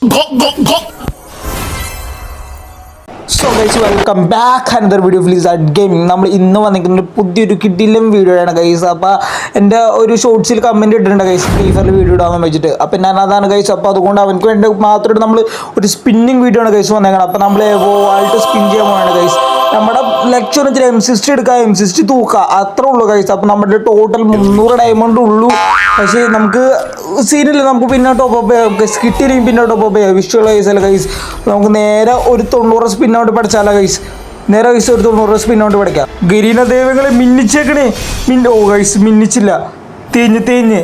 So guys welcome back another video Flizard gaming. നമ്മൾ ഇന്ന് വന്നിരിക്കുന്ന പുതിയൊരു കിടിലം വീഡിയോ ആണ് ഗൈസ്. അപ്പോൾ എൻ്റെ ഒരു ഷോർട്സിൽ കമൻറ്റ് ഇട്ടിട്ടുണ്ട് ഗൈസ്, ഫ്രീ ഫയറിൽ വീഡിയോ ഇടാമെന്ന് വെച്ചിട്ട്. അപ്പോൾ ഞാൻ അതാണ് ഗൈസ്. അപ്പോൾ അതുകൊണ്ട് അവനക്ക് വേണ്ടി മാത്രമായിട്ട് നമ്മൾ ഒരു സ്പിന്നിങ് വീഡിയോ ആണ് ഗൈസ് വന്നേക്കണം. അപ്പോൾ നമ്മൾ ആയിട്ട് സ്പിൻ ചെയ്യാൻ പോവാണ് ഗൈസ്. നമ്മുടെ ലക്ഷ്യം വെച്ചാൽ M60 എടുക്കുക, M60 തൂക്കുക, അത്രേ ഉള്ളൂ ഗൈസ്. അപ്പോൾ നമ്മുടെ ടോട്ടൽ 300 ഡയമണ്ട് ഉള്ളൂ. പക്ഷേ നമുക്ക് സീനില്ല, നമുക്ക് പിന്നെ ടോപ്പ് അപ്പ് ചെയ്യാം, കിട്ടിയില്ലെങ്കിൽ പിന്നെ ടോപ്പ് അപ്പ് ചെയ്യാം. വിഷ്വലൈസ് അല്ല ഗൈസ്. നമുക്ക് നേരെ ഒരു 90 സ്പിന്നൗട്ട് പഠിച്ചാലോ ഗൈസ്. നേരെ ഗൈസ് ഒരു 90 സ്പിന്നൗട്ട് പഠിക്കാം. ഗരീന ദൈവങ്ങളെ മിന്നിച്ചേക്കണേ. ഓ ഗൈസ് മിന്നിച്ചില്ല, തേഞ്ഞ്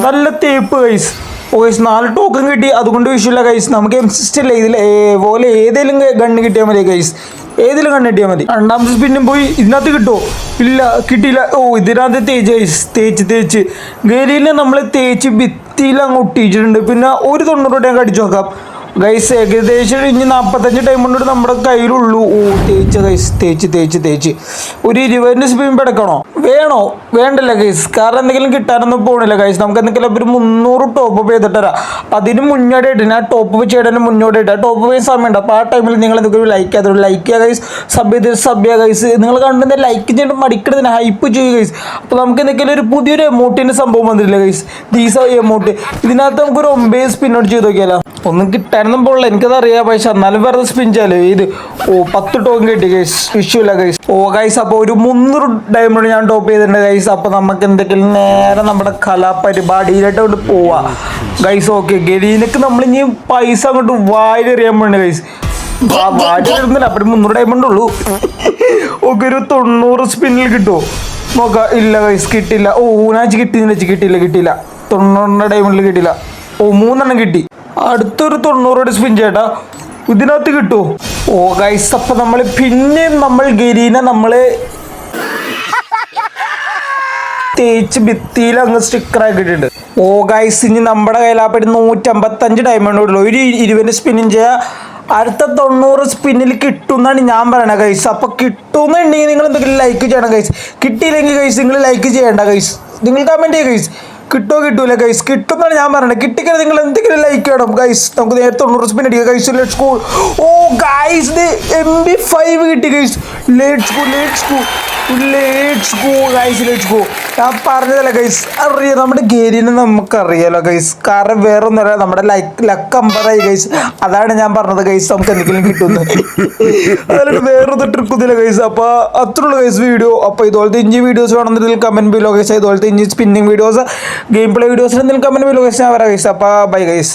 നല്ല തേപ്പ് ഗൈസ്. ഓ ഗൈസ് 4 ടോക്കൺ കിട്ടി, അതുകൊണ്ട് വിഷയമില്ല ഗൈസ്. നമുക്ക് M60 ഇല്ല, ഇതിൽ പോലെ ഏതെങ്കിലും ഗണ്ണ് കിട്ടിയാൽ മതി ഗൈസ്. ഏതിലും കണ്ണിട്ടിയാൽ മതി. രണ്ടാമത്തെ സ്പിന്നും പോയി. ഇതിനകത്ത് കിട്ടുമോ? ഇല്ല, കിട്ടിയില്ല. ഓ ഇതിനകത്ത് തേച്ച് ഗരീനെ നമ്മൾ തേച്ച് ഭിത്തിയിൽ അങ്ങ് ഒട്ടിച്ചിട്ടുണ്ട്. പിന്നെ ഒരു 90 ടൈം അടിച്ചു നോക്കാം ഗൈസ്. ഏകദേശം ഇനി 45 ടൈം കൊണ്ട് നമ്മുടെ കയ്യിലുള്ളൂ. ഓ തേച്ച് ഗൈസ്, തേച്ച് ഒരു 20 സ്പിൻ എടുക്കണോ? വേണ്ടല്ല ഗൈസ്, കാരണം എന്തെങ്കിലും കിട്ടാനൊന്നും പോകണില്ല ഗൈസ്. നമുക്ക് എന്തെങ്കിലും ഒരു 300 ടോപ്പ് അപ്പ് ചെയ്തിട്ട് തരാം. അതിന് മുന്നോടിയായിട്ട് ഞാൻ ടോപ്പ് അപ്പ് ചെയ്തതിന് മുന്നോടിയായിട്ട് ടോപ്പ് അപ്പ് ചെയ്യാൻ സമയമുണ്ട്. അപ്പോൾ ആ ടൈമിൽ നിങ്ങൾ എന്തെങ്കിലും ലൈക്ക് ചെയ്യുക ഗൈസ്, സബ് ചെയ്യുക ഗൈസ്. നിങ്ങൾ കണ്ടെങ്കിൽ ലൈക്ക് ചെയ്തിട്ട് മടിക്കണതിന് ഹൈപ്പ് ചെയ്യുക ഗൈസ്. അപ്പോൾ നമുക്ക് എന്തെങ്കിലും ഒരു പുതിയൊരു എമൗണ്ടിൻ്റെ സംഭവം വന്നിട്ടില്ല ഗൈസ്. ദീസ എമൗണ്ട് ഇതിനകത്ത് നമുക്കൊരു 9 സ്പിന്നോട്ട് ചെയ്ത് നോക്കിയാലോ. ഒന്നും കിട്ടാനൊന്നും പോകില്ല, എനിക്കത് അറിയാം. പക്ഷെ എന്നാലും വെറുതെ സ്പിൻ ചെയ്യാലോ. ഇത് 10 ടോക്കൺ കിട്ടി ഗൈസ്, വിഷയമില്ല ഗൈസ്. ഓ ഗൈസ് അപ്പോൾ ഒരു 300 ഡയമണ്ട് ഞാൻ ടോപ്പ് ചെയ്തിട്ടുണ്ട് ഗൈസ്. അപ്പോൾ നമുക്ക് എന്തെങ്കിലും നേരെ നമ്മുടെ കലാപരിപാടിയിലായിട്ട് കൊണ്ട് പോവാം ഗൈസ്. ഓക്കെ, ഗരീനക്ക് നമ്മളിനി പൈസ അങ്ങോട്ട് വായിലെറിയാൻ വേണ്ടി ഗൈസ്. വായിലിരുന്നില്ല, അപ്പോൾ 300 ഡയമണ്ട് ഉള്ളൂ. ഓക്കെ, ഒരു 90 സ്പിന്നിൽ കിട്ടുമോ നോക്കാം. ഇല്ല ഗൈസ്, കിട്ടില്ല. ഓ ഊനാച്ച് കിട്ടിയില്ല. 90 ഡയമണ്ടിൽ കിട്ടില്ല. ഓ 3 കിട്ടി. അടുത്തൊരു 90 സ്പിൻ ചേട്ടാ, ഇതിനകത്ത് കിട്ടുമോ? ഓ ഗൈസ് അപ്പം നമ്മൾ ഗരീനെ തേച്ച് ഭിത്തിയിൽ അങ്ങ് സ്റ്റിക്കറാക്കിയിട്ടുണ്ട്. ഓ ഗൈസ് ഇനി നമ്മുടെ കയ്യിലാപ്പറ്റി 155 ഡയമണ്ട് ഉള്ളൂ. ഒരു 20 സ്പിന്നും ചെയ്യാം. അടുത്ത 90 സ്പിന്നിൽ കിട്ടുമെന്നാണ് ഞാൻ പറയണത് ഗൈസ്. അപ്പോൾ കിട്ടുമെന്നുണ്ടെങ്കിൽ നിങ്ങൾ എന്തെങ്കിലും ലൈക്ക് ചെയ്യണം ഗൈസ്. കിട്ടിയില്ലെങ്കിൽ ഗൈസ് നിങ്ങൾ ലൈക്ക് ചെയ്യേണ്ട ഗൈസ്, നിങ്ങൾ കമൻറ്റ് ചെയ്യുക ഗൈസ്. കിട്ടൂല ഗൈസ്, കിട്ടുമെന്നാണ് ഞാൻ പറയുന്നത്. കിട്ടിക്കാൻ നിങ്ങൾ എന്തെങ്കിലും ലൈക്ക് ചെയ്യണം ഗൈസ്. നമുക്ക് നേരെ 90 സ്പിൻ അടിക്കുക guys. Let's go. Oh guys ഇത് MP5 കിട്ടി ഗൈസ്. Let's go. ഞാൻ പറഞ്ഞതല്ല ഗൈസ്, അറിയാം നമ്മുടെ ഗേരിനെ നമുക്കറിയാലോ ഗൈസ്. കാരണം വേറെ ഒന്നുമല്ല, നമ്മുടെ ലക്ക് 50 ഗൈസ്. അതാണ് ഞാൻ പറഞ്ഞത് ഗൈസ്, നമുക്ക് എന്തെങ്കിലും കിട്ടുന്നത്. അതല്ലാണ്ട് വേറൊരു ട്രിക്കൊന്നുമില്ല ഗൈസ്. അപ്പോൾ അത്രയുള്ള ഗൈസ് വീഡിയോ. അപ്പോൾ ഇതുപോലത്തെ ഇഞ്ചി വീഡിയോസ് വേണമെന്നുണ്ടെങ്കിൽ കമൻറ്റ് ബിലോ ഗൈസ്. ഇതുപോലത്തെ ഇഞ്ചി സ്പിന്നിങ് വീഡിയോസ്, ഗെയിം പ്ലേ വീഡിയോസിൽ എന്തെങ്കിലും കമൻറ്റ് ബിലോ ഗൈസ് ഞാൻ പറയാം ഗൈസ്. അപ്പോൾ ബൈ ഗൈസ്.